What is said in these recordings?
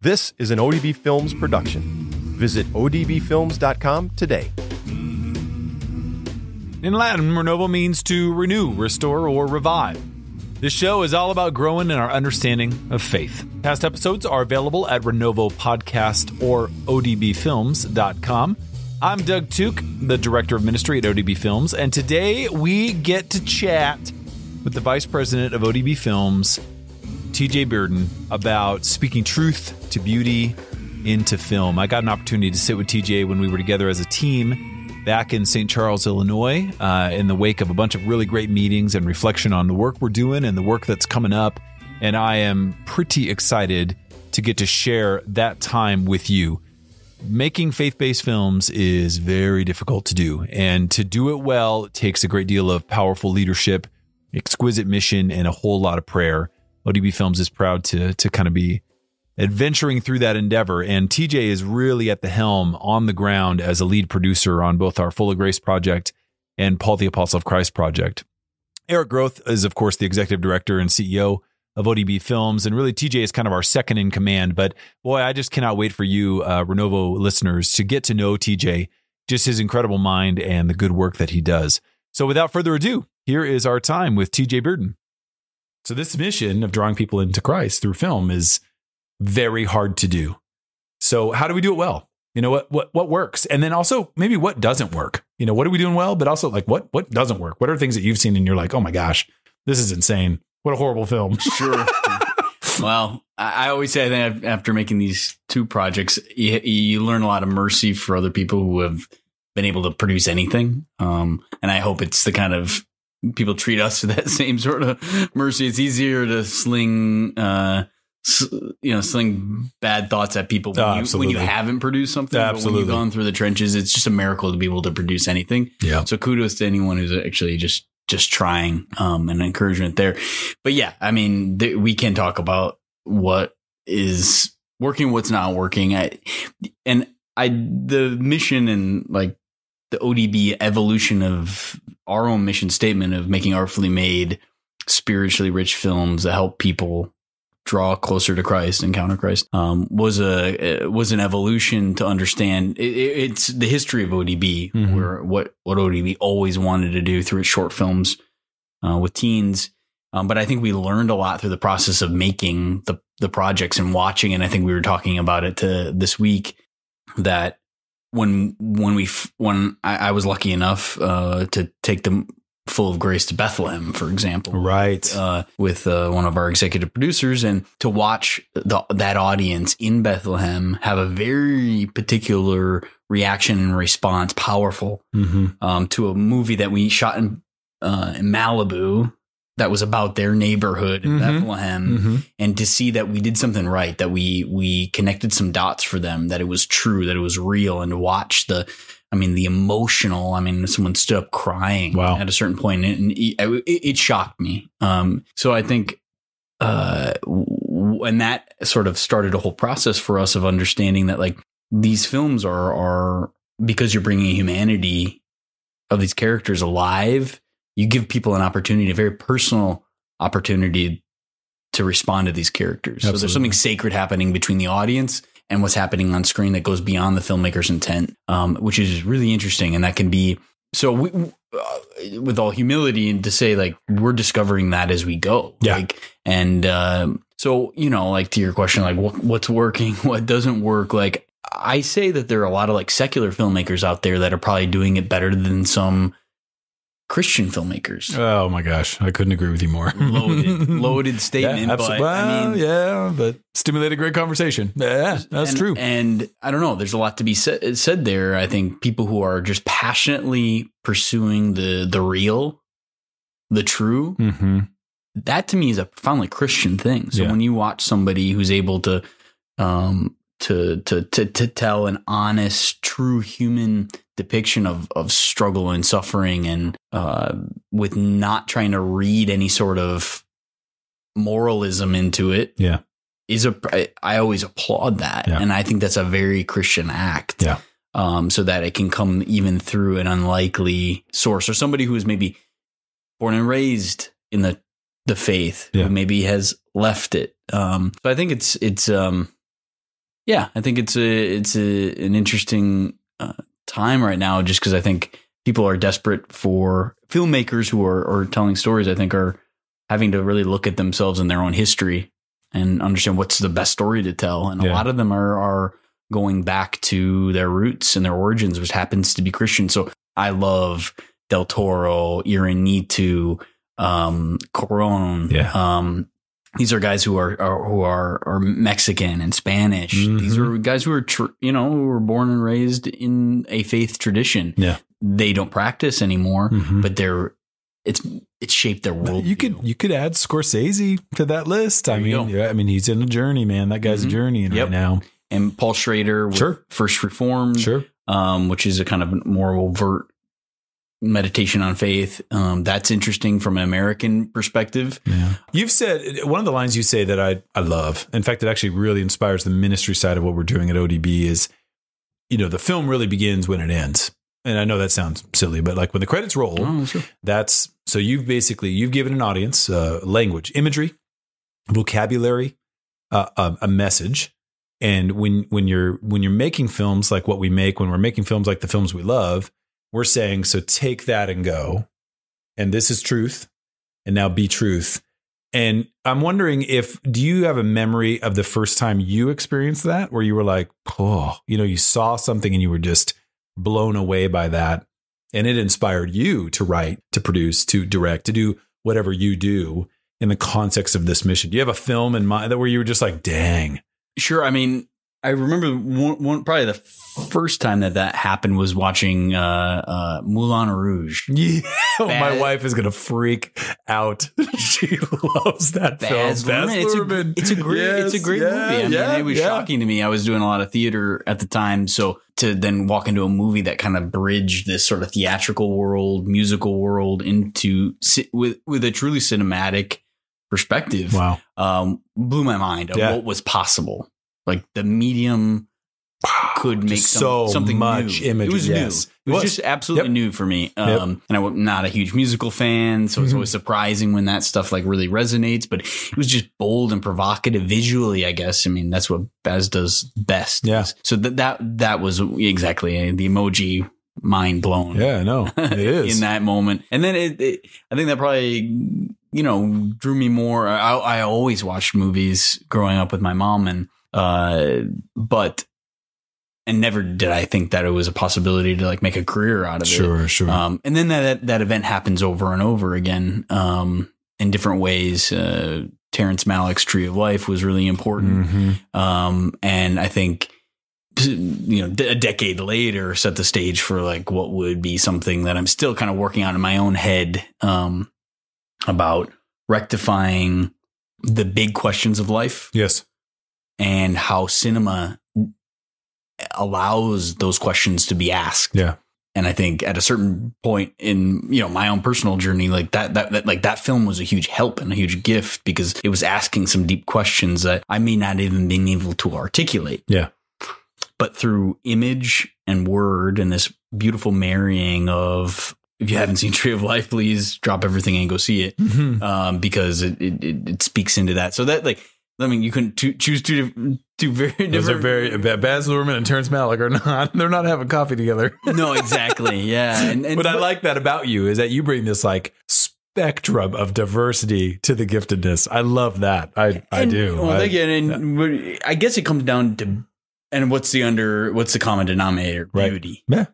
This is an ODB Films production. Visit odbfilms.com today. In Latin, Renovo means to renew, restore, or revive. This show is all about growing in our understanding of faith. Past episodes are available at Renovo Podcast or odbfilms.com. I'm Doug Tuke, the Director of Ministry at ODB Films, and today we get to chat with the Vice President of ODB Films, TJ Berden, about speaking truth to beauty into film. I got an opportunity to sit with TJ when we were together as a team back in St. Charles, Illinois, in the wake of a bunch of really great meetings and reflection on the work we're doing and the work that's coming up. And I am pretty excited to get to share that time with you. Making faith-based films is very difficult to do. And to do it well, it takes a great deal of powerful leadership, exquisite mission, and a whole lot of prayer. ODB Films is proud to kind of be adventuring through that endeavor. And TJ is really at the helm on the ground as a lead producer on both our Full of Grace project and Paul the Apostle of Christ project. Eric Groth is, of course, the executive director and CEO of ODB Films. And really, TJ is kind of our second in command. But boy, I just cannot wait for you, Renovo listeners, to get to know TJ, just his incredible mind and the good work that he does. So without further ado, here is our time with TJ Berden. So this mission of drawing people into Christ through film is very hard to do. So how do we do it well? You know, what works? And then also maybe what doesn't work? You know, what are we doing well? But also like what doesn't work? What are things that you've seen and you're like, oh my gosh, this is insane. What a horrible film. Sure. Well, I always say, I think after making these two projects, you learn a lot of mercy for other people who have been able to produce anything. And I hope it's the kind of people treat us with that same sort of mercy. It's easier to sling bad thoughts at people when you haven't produced something. Absolutely. But when you've gone through the trenches, it's just a miracle to be able to produce anything. Yeah. So kudos to anyone who's actually just trying, and encouragement there. But yeah, I mean, we can talk about what is working, what's not working. The mission and like the ODB evolution of our own mission statement of making artfully made, spiritually rich films that help people draw closer to Christ, encounter Christ, was an evolution to understand. It's the history of ODB, mm-hmm. where what ODB always wanted to do through its short films with teens. But I think we learned a lot through the process of making the projects and watching. And I think we were talking about it this week that when I was lucky enough to take them Full of Grace to Bethlehem, for example, right, with one of our executive producers, and to watch that audience in Bethlehem have a very particular reaction and response, powerful, mm-hmm. To a movie that we shot in Malibu that was about their neighborhood in mm-hmm. Bethlehem, mm-hmm. and to see that we did something right, that we connected some dots for them, that it was true, that it was real, and to watch the emotional, someone stood up crying at a certain point, and it shocked me. So I think, and that sort of started a whole process for us of understanding that like these films are because you're bringing humanity of these characters alive, you give people an opportunity, a very personal opportunity to respond to these characters. Absolutely. So there's something sacred happening between the audience and what's happening on screen that goes beyond the filmmaker's intent, which is really interesting. And that can be, so we, with all humility, and to say like, we're discovering that as we go. Yeah. Like, and so, you know, like to your question, like what's working, what doesn't work. Like I say that there are a lot of like secular filmmakers out there that are probably doing it better than some Christian filmmakers. Oh my gosh, I couldn't agree with you more. Loaded statement. Yeah, but but stimulated great conversation. Yeah, that's true. And I don't know, there's a lot to be said there. I think people who are just passionately pursuing the real, the true, mm-hmm. that to me is a profoundly Christian thing. So when you watch somebody who's able to tell an honest, true human depiction of struggle and suffering, and with not trying to read any sort of moralism into it, I always applaud that. And I think that's a very Christian act. So that it can come even through an unlikely source, or somebody who is maybe born and raised in the faith, who maybe has left it. So I think it's Yeah, I think it's an interesting time right now, just because I think people are desperate for filmmakers who are telling stories. I think are having to really look at themselves and their own history and understand what's the best story to tell. And a lot of them are going back to their roots and their origins, which happens to be Christian. So I love Del Toro, Iñárritu, Cuarón. Yeah. These are guys who are Mexican and Spanish. Mm-hmm. These are guys who are who were born and raised in a faith tradition. Yeah. They don't practice anymore, but it's shaped their world. You could add Scorsese to that list. I mean, he's in a journey, man. That guy's journeying right now. And Paul Schrader with First Reformed, which is a kind of more overt meditation on faith. That's interesting from an American perspective. Yeah. You've said, one of the lines you say that I love, in fact, it actually really inspires the ministry side of what we're doing at ODB is, the film really begins when it ends. And I know that sounds silly, but like when the credits roll, so you've given an audience language, imagery, vocabulary, a message. And when you're making films like what we make, when we're making films like the films we love, we're saying, so take that and go. And this is truth. And now be truth. And I'm wondering do you have a memory of the first time you experienced that, where you were like, you saw something and you were just blown away by that, and it inspired you to write, to produce, to direct, to do whatever you do in the context of this mission? Do you have a film in mind that where you were just like, dang? Sure. I mean, I remember one probably the first time that happened was watching Moulin Rouge. Yeah, my wife is gonna freak out. She loves that film. Baz Luhrmann. It's a great movie. I mean, it was shocking to me. I was doing a lot of theater at the time, so to then walk into a movie that kind of bridged this sort of theatrical world, musical world into with a truly cinematic perspective. Wow, blew my mind of what was possible. Like the medium could make something much new. Image. It was new. It was just absolutely new for me. And I'm not a huge musical fan, so it's always surprising when that stuff like really resonates. But it was just bold and provocative visually, I guess. I mean, that's what Baz does best. Yeah. So that was exactly the emoji mind blown. Yeah, I know it is in that moment. And then I think that probably drew me more. I always watched movies growing up with my mom, and never did I think that it was a possibility to like make a career out of it. Sure. And then that event happens over and over again, in different ways. Terrence Malick's Tree of Life was really important. And I think, a decade later set the stage for like what would be something that I'm still kind of working on in my own head, about rectifying the big questions of life. Yes. And how cinema allows those questions to be asked. Yeah. And I think at a certain point in, my own personal journey, like that film was a huge help and a huge gift, because it was asking some deep questions that I may not even been able to articulate. Yeah. But through image and word and this beautiful marrying of, if you haven't seen Tree of Life, please drop everything and go see it. Because it speaks into that. So that you can choose two very different. Those are very Baz Luhrmann and Terrence Malick are not. They're not having coffee together. No, exactly. Yeah. But I like that about you, is that you bring this like spectrum of diversity to the giftedness. I love that. I do. Well, again, I guess it comes down to, and what's the common denominator? Right. Beauty. Yeah.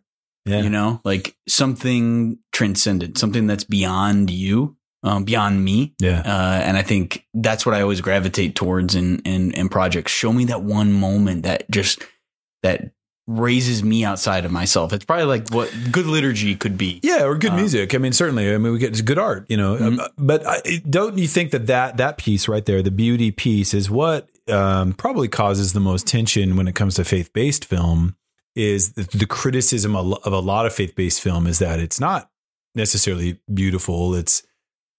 Yeah. Like something transcendent, something that's beyond you. Beyond me. Yeah. And I think that's what I always gravitate towards in projects. Show me that one moment that raises me outside of myself. It's probably like what good liturgy could be. Yeah. Or good music. I mean, certainly. I mean, we get good art, but don't you think that piece right there, the beauty piece, is what probably causes the most tension when it comes to faith-based film? Is the criticism of a lot of faith-based film is that it's not necessarily beautiful. It's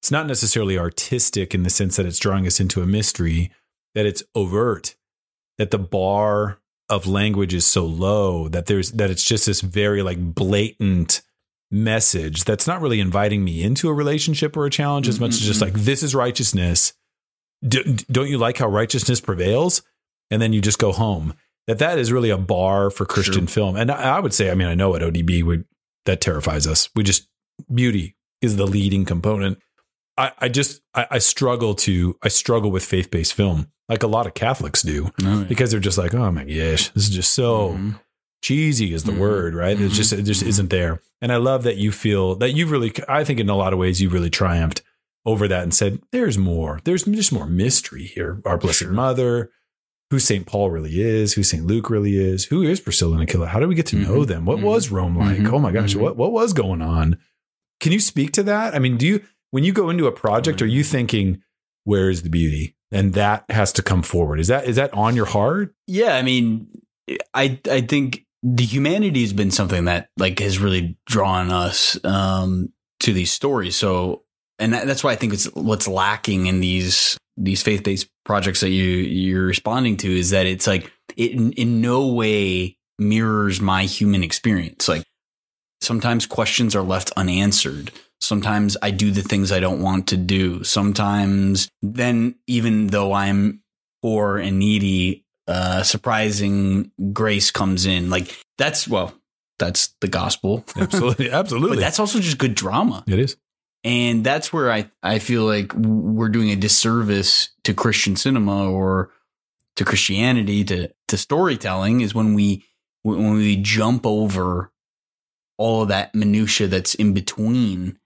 not necessarily artistic in the sense that it's drawing us into a mystery, that it's overt, that the bar of language is so low that it's just this very like blatant message that's not really inviting me into a relationship or a challenge as much as just like, this is righteousness. Don't you like how righteousness prevails? And then you just go home. that is really a bar for Christian film. And I would say, I mean, I know at ODB that terrifies us. Beauty is the leading component. I struggle with faith-based film, like a lot of Catholics do, because they're just like, oh my gosh, this is just so cheesy is the word, right? It just isn't there. And I love that you feel that you've really, I think in a lot of ways, you've really triumphed over that and said, there's more. There's just more mystery here. Our Blessed Mother, who St. Paul really is, who St. Luke really is, who is Priscilla and Aquila? How do we get to know them? What was Rome like? Oh my gosh, what was going on? Can you speak to that? I mean, when you go into a project, are you thinking, where is the beauty? And that has to come forward. Is that on your heart? Yeah, I mean, I think the humanity has been something that like has really drawn us to these stories. So, and that's why I think it's what's lacking in these faith-based projects that you're responding to is that it's like it in no way mirrors my human experience. Like sometimes questions are left unanswered. Sometimes I do the things I don't want to do. Sometimes then, even though I'm poor and needy, surprising grace comes in. Like that's the gospel. Absolutely. But that's also just good drama. It is. And that's where I feel like we're doing a disservice to Christian cinema or to Christianity, to storytelling, is when we jump over all of that minutia that's in between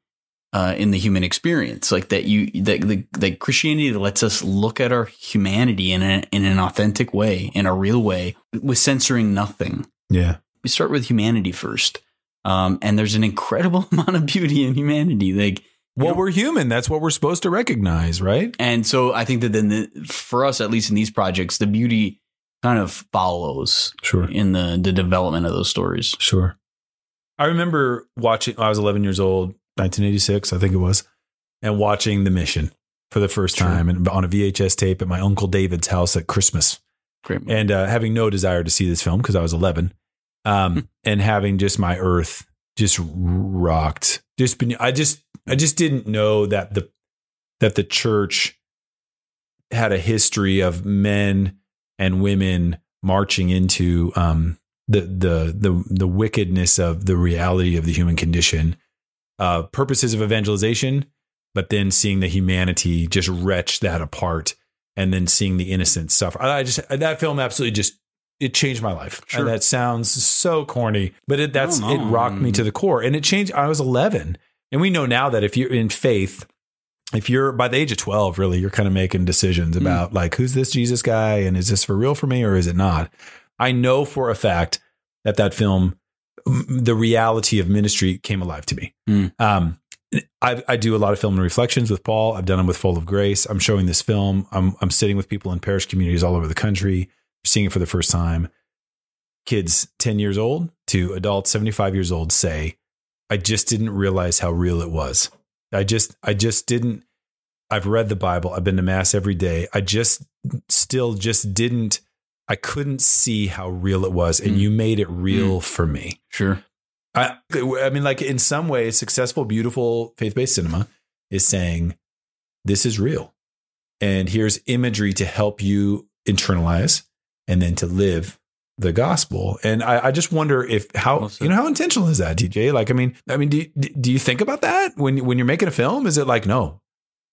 in the human experience, like that Christianity lets us look at our humanity in an authentic way, in a real way, with censoring nothing. Yeah, we start with humanity first, and there's an incredible amount of beauty in humanity. Like, we're human. That's what we're supposed to recognize, right? And so I think that then for us, at least in these projects, the beauty kind of follows in the development of those stories. Sure. I remember watching, I was 11 years old, 1986, I think it was, and watching The Mission for the first time and on a VHS tape at my Uncle David's house at Christmas. Great movie. And having no desire to see this film because I was 11, and having just my earth just rocked. I just didn't know that the church had a history of men and women marching into the wickedness of the reality of the human condition, purposes of evangelization, but then seeing the humanity just wretch that apart, and then seeing the innocent suffer. That film absolutely it changed my life. Sure. And that sounds so corny, but it rocked me to the core, and it changed. I was 11, and we know now that if you're in faith, if you're by the age of 12, really, you're kind of making decisions about like, who's this Jesus guy, and is this for real for me or is it not? I know for a fact that film, the reality of ministry came alive to me. I do a lot of film and reflections with Paul. I've done them with Full of Grace. I'm showing this film. I'm sitting with people in parish communities all over the country, seeing it for the first time. Kids 10 years old to adults 75 years old say, I just didn't realize how real it was. I just didn't. I've read the Bible. I've been to mass every day. I couldn't see how real it was. And you made it real for me. Sure. I mean, like in some ways, successful, beautiful, faith-based cinema is saying, this is real. And here's imagery to help you internalize and then to live the gospel. And I just wonder how intentional is that, DJ? Like, I mean, do you think about that when you're making a film? Is it like, no,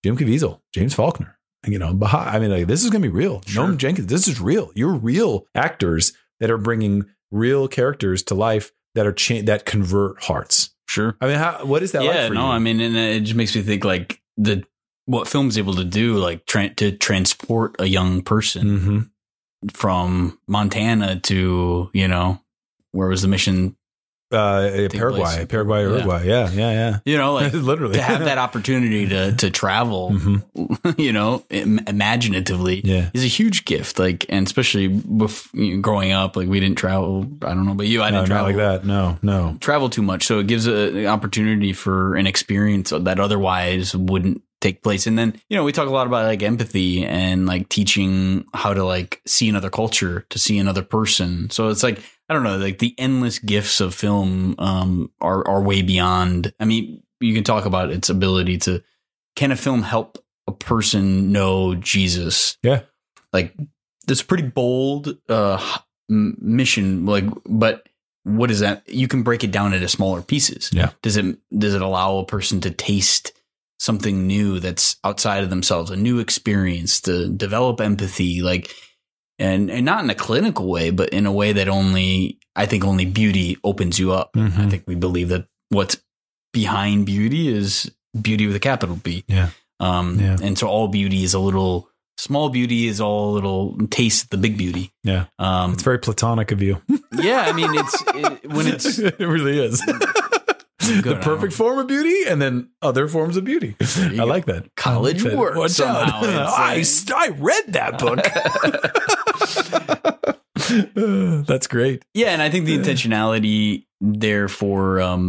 Jim Caviezel, James Faulkner, Baha? I mean, like, this is going to be real. Sure. Noam Jenkins, this is real. You're real actors that are bringing real characters to life that convert hearts. Sure. I mean, what is that like for you? I mean, and it just makes me think like what film's able to do, like to transport a young person from Montana to, where was the mission? Paraguay, Uruguay. Yeah. Like literally to have that opportunity to travel, imaginatively is a huge gift. Like, and especially growing up, like we didn't travel. I don't know about you. I didn't travel like that. No, travel too much. So it gives an opportunity for an experience that otherwise wouldn't take place. And then, we talk a lot about like empathy and like teaching how to like see another culture, to see another person. So it's like, I don't know, like the endless gifts of film are way beyond. I mean, you can talk about its ability to, can a film help a person know Jesus? Yeah. Like that's pretty bold mission, like, but what is that? You can break it down into smaller pieces. Yeah. Does it allow a person to taste something new that's outside of themselves, a new experience, to develop empathy, like, and not in a clinical way, but in a way that only beauty opens you up. Mm-hmm. I think we believe that what's behind beauty is beauty with a capital B. Yeah. And so all beauty is small beauty is all a little taste of the big beauty. Yeah. It's very platonic of you. Yeah. I mean, it really is. The perfect form of beauty and then other forms of beauty. I like that. College work. Somehow. I read that book. That's great. Yeah. And I think the intentionality there for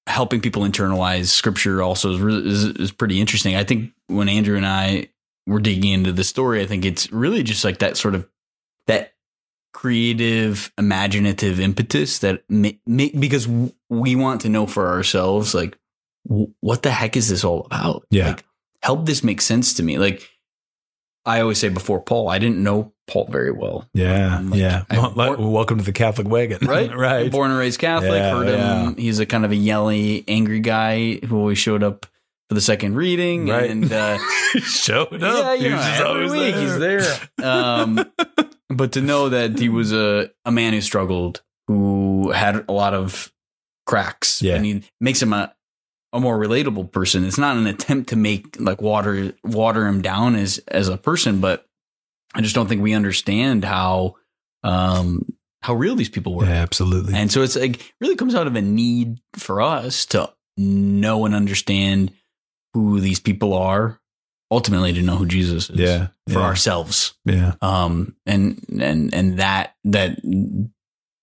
helping people internalize scripture also is pretty interesting. I think when Andrew and I were digging into the story, I think it's really just like that sort of that creative, imaginative impetus that because we want to know for ourselves, like, what the heck is this all about? Yeah. Like, help this make sense to me. Like I always say before Paul, I didn't know Paul very well. Yeah. Welcome to the Catholic wagon. Right. Right. Born and raised Catholic. Heard him. He's a kind of a yelly, angry guy who always showed up for the second reading. Right. And showed up. Yeah, every week he's there. But to know that he was a man who struggled, who had a lot of cracks, and he makes him a more relatable person. It's not an attempt to make like water him down as a person, but I just don't think we understand how real these people were. Yeah, absolutely. And so it's like really comes out of a need for us to know and understand who these people are, ultimately to know who Jesus is for ourselves. Yeah. And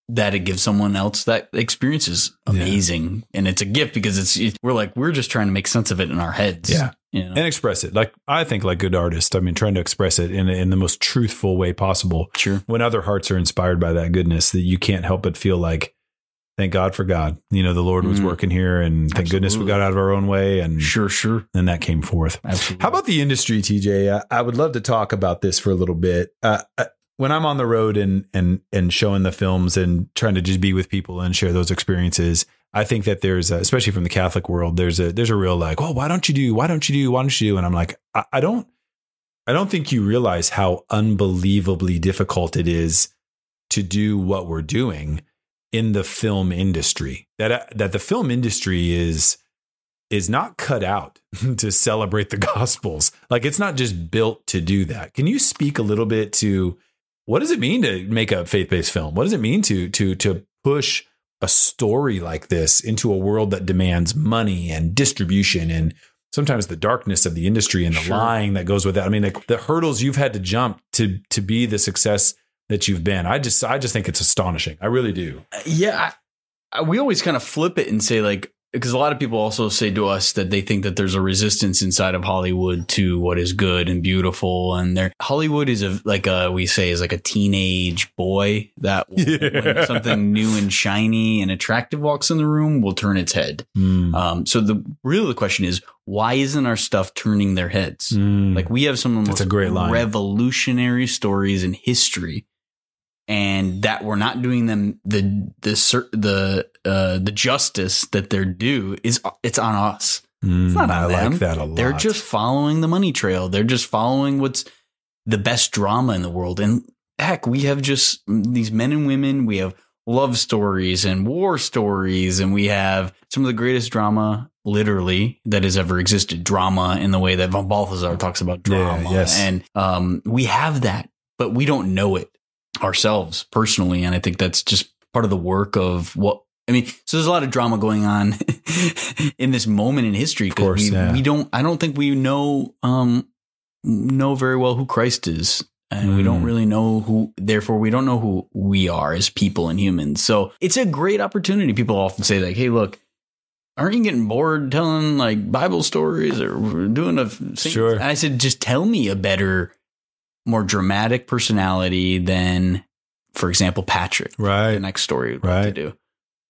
that it gives someone else that experience is amazing. And it's a gift because we're just trying to make sense of it in our heads. Yeah. You know? And express it. Like, I think like good artists, I mean, trying to express it in the most truthful way possible. Sure. When other hearts are inspired by that goodness, that you can't help but feel like, thank God for God. You know, the Lord was working here, and thank goodness we got out of our own way. And sure. And that came forth. Absolutely. How about the industry, TJ? I would love to talk about this for a little bit. When I'm on the road and showing the films and trying to just be with people and share those experiences, I think that there's, especially from the Catholic world, there's a real like, oh, why don't you do? And I'm like, I don't think you realize how unbelievably difficult it is to do what we're doing in the film industry. That the film industry is not cut out to celebrate the Gospels. Like, it's not just built to do that. Can you speak a little bit to what does it mean to make a faith-based film? What does it mean to push a story like this into a world that demands money and distribution and sometimes the darkness of the industry and the lying that goes with that? I mean, the hurdles you've had to jump to be the success that you've been. I just think it's astonishing. I really do. Yeah. We always kind of flip it and say, like, because a lot of people also say to us that they think that there's a resistance inside of Hollywood to what is good and beautiful. And Hollywood is like a teenage boy that when something new and shiny and attractive walks in the room will turn its head. So the question is, why isn't our stuff turning their heads? Like, we have some of the most revolutionary stories in history, and that we're not doing them the justice that they're due it's on us. It's not on them. Like that a lot. They're just following the money trail. They're just following what's the best drama in the world. And heck, we have just these men and women. We have love stories and war stories, and we have some of the greatest drama, literally, that has ever existed. Drama in the way that von Balthasar talks about drama. And we have that, but we don't know it ourselves personally. And I think that's just part of the work of so there's a lot of drama going on in this moment in history, because I don't think we know very well who Christ is, and we don't really know therefore we don't know who we are as people and humans. So it's a great opportunity. People often say, like, hey, look, aren't you getting bored telling like Bible stories or doing a thing? Sure. And I said, just tell me a better, more dramatic personality than, for example, Patrick. Right. The next story we'd like to do.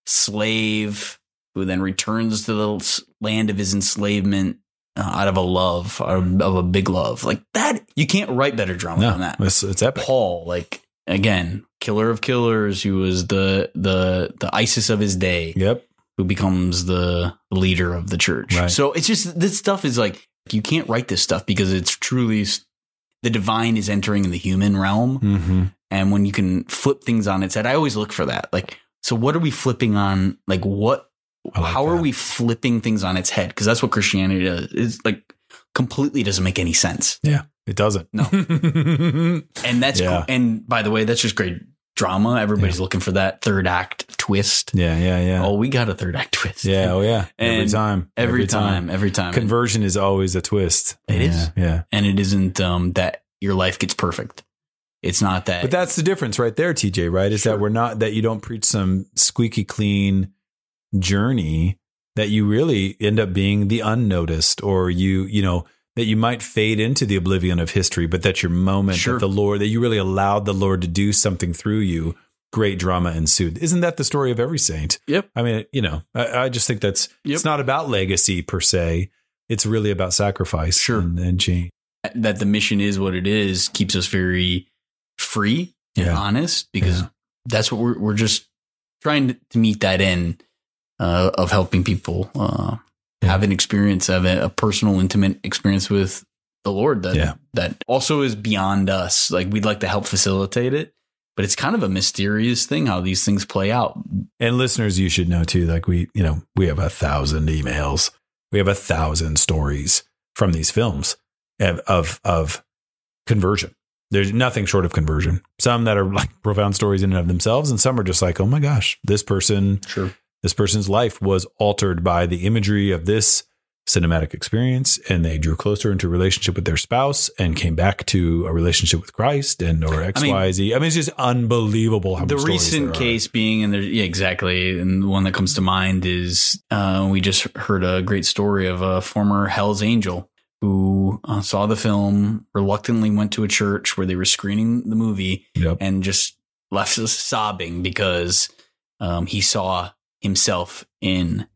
Slave who then returns to the land of his enslavement out of a big love. Like that, you can't write better drama than that. It's epic. Paul, like, again, killer of killers, who was the ISIS of his day. Yep. Who becomes the leader of the church. Right. So it's just, this stuff is like, you can't write this stuff because it's truly, the divine is entering in the human realm. Mm-hmm. And when you can flip things on its head, I always look for that. Like, so what are we flipping on? Like, how are we flipping things on its head? Because that's what Christianity does. It's like completely doesn't make any sense. Yeah, it doesn't. No. And that's cool. And by the way, that's just great drama. Everybody's looking for that third act twist. Yeah. Oh, we got a third act twist. Yeah. Oh, yeah. And Every time. Conversion is always a twist. It is. Yeah. And it isn't that your life gets perfect. It's not that. But that's the difference right there, TJ, right? Is that that you don't preach some squeaky clean journey, that you really end up being the unnoticed, or that you might fade into the oblivion of history, but that's your moment that the Lord, that you really allowed the Lord to do something through you. Great drama ensued. Isn't that the story of every saint? Yep. I mean, I just think that's, it's not about legacy per se. It's really about sacrifice and change. That the mission is what it is keeps us very free and honest, because that's what we're just trying to meet that end of helping people have an experience, have a personal, intimate experience with the Lord that also is beyond us. Like, we'd like to help facilitate it, but it's kind of a mysterious thing how these things play out. And listeners, you should know too, like we have 1,000 emails. We have 1,000 stories from these films of conversion. There's nothing short of conversion. Some that are like profound stories in and of themselves, and some are just like, oh my gosh, this person's life was altered by the imagery of this cinematic experience, and they drew closer into a relationship with their spouse and came back to a relationship with Christ or XYZ. I mean, it's just unbelievable how the recent case being, and exactly. And the one that comes to mind is we just heard a great story of a former Hell's Angel who saw the film, reluctantly went to a church where they were screening the movie, and just left us sobbing because he saw himself in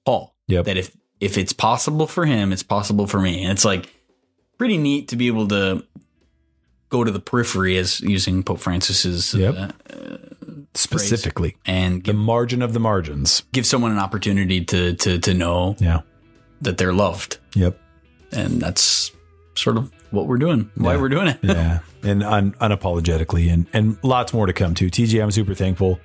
Paul. That if it's possible for him, it's possible for me. And it's like pretty neat to be able to go to the periphery, as using Pope Francis's specifically, and the margin of the margins, give someone an opportunity to know that they're loved. And that's sort of what we're doing, why we're doing it. And unapologetically, and lots more to come too. TJ, I'm super thankful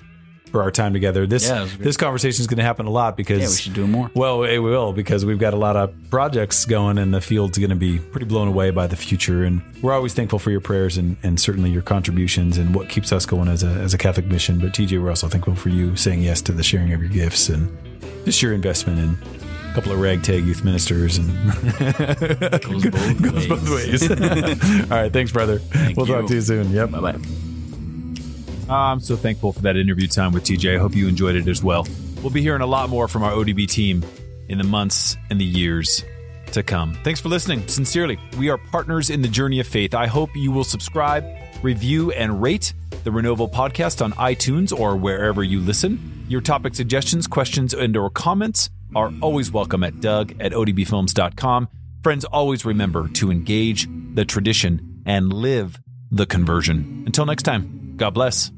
for our time together. This conversation is going to happen a lot because we should do more. Well, we will, because we've got a lot of projects going, and the field's going to be pretty blown away by the future. And we're always thankful for your prayers and certainly your contributions and what keeps us going as a Catholic mission. But TJ, we're also thankful for you saying yes to the sharing of your gifts and just your investment in a couple of ragtag youth ministers, and goes both ways. All right, thanks, brother. We'll talk to you soon. Yep. Bye-bye. I'm so thankful for that interview time with TJ. I hope you enjoyed it as well. We'll be hearing a lot more from our ODB team in the months and the years to come. Thanks for listening. Sincerely, we are partners in the journey of faith. I hope you will subscribe, review, and rate the Renovo podcast on iTunes or wherever you listen. Your topic suggestions, questions, and/or comments are always welcome at doug@odbfilms.com. Friends, always remember to engage the tradition and live the conversion. Until next time, God bless.